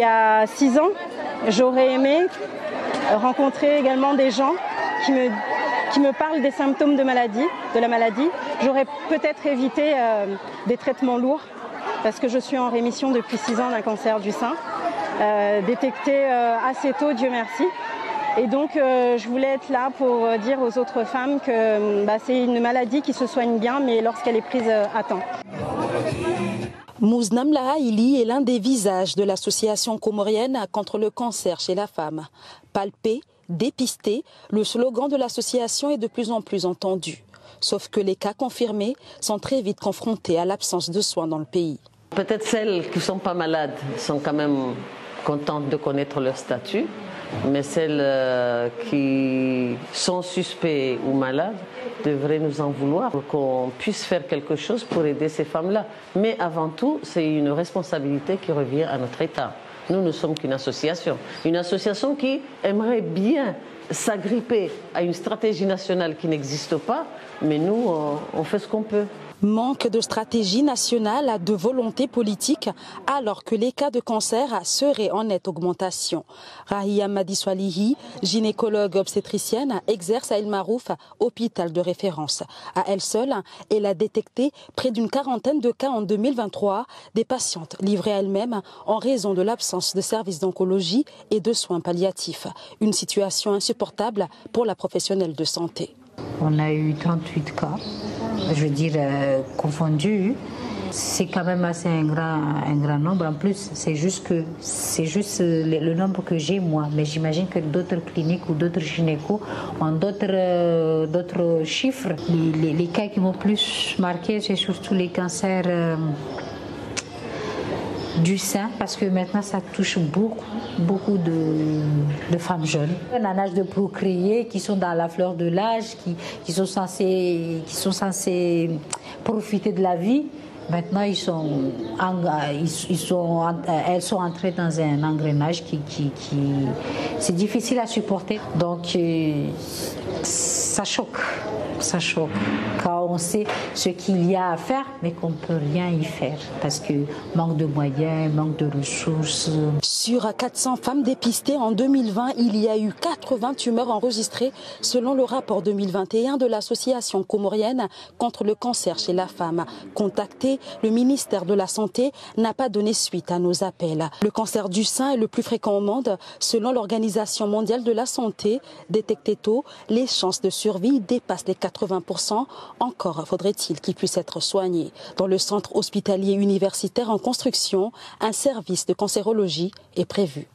Il y a 6 ans, j'aurais aimé rencontrer également des gens qui me parlent des symptômes de la maladie. J'aurais peut-être évité des traitements lourds parce que je suis en rémission depuis 6 ans d'un cancer du sein, détecté assez tôt, Dieu merci. Et donc je voulais être là pour dire aux autres femmes que c'est une maladie qui se soigne bien, mais lorsqu'elle est prise à temps. Mouznam Lahaili est l'un des visages de l'association comorienne contre le cancer chez la femme. Palper, dépister, le slogan de l'association est de plus en plus entendu. Sauf que les cas confirmés sont très vite confrontés à l'absence de soins dans le pays. Peut-être celles qui ne sont pas malades sont quand même contentes de connaître leur statut, mais celles qui sont suspects ou malades devraient nous en vouloir pour qu'on puisse faire quelque chose pour aider ces femmes-là. Mais avant tout, c'est une responsabilité qui revient à notre État. Nous ne sommes qu'une association qui aimerait bien s'agripper à une stratégie nationale qui n'existe pas, mais nous, on fait ce qu'on peut. Manque de stratégie nationale, de volonté politique, alors que les cas de cancer seraient en nette augmentation. Rahia Madiswalihi, gynécologue obstétricienne, exerce à El Marouf, hôpital de référence. À elle seule, elle a détecté près d'une quarantaine de cas en 2023, des patientes livrées à elles-mêmes en raison de l'absence de services d'oncologie et de soins palliatifs. Une situation insupportable pour la professionnelle de santé. On a eu 38 cas, je veux dire confondus. C'est quand même assez un grand nombre. En plus, c'est juste le nombre que j'ai moi. Mais j'imagine que d'autres cliniques ou d'autres gynécos ont d'autres chiffres. Les cas qui m'ont plus marqué, c'est surtout les cancers du sein, parce que maintenant ça touche beaucoup de femmes jeunes en âge de procréer, qui sont dans la fleur de l'âge, qui sont censées profiter de la vie. Maintenant elles sont entrées dans un engrenage qui c'est difficile à supporter. Donc ça choque quand on sait ce qu'il y a à faire, mais qu'on ne peut rien y faire parce que manque de moyens, manque de ressources. Sur 400 femmes dépistées en 2020, il y a eu 80 tumeurs enregistrées selon le rapport 2021 de l'association comorienne contre le cancer chez la femme. Contacté, le ministère de la Santé n'a pas donné suite à nos appels. Le cancer du sein est le plus fréquent au monde. Selon l'Organisation mondiale de la santé, détecté tôt, les chances de survie dépassent les 80%. Encore faudrait-il qu'il puisse être soigné. Dans le centre hospitalier universitaire en construction, un service de cancérologie est prévu.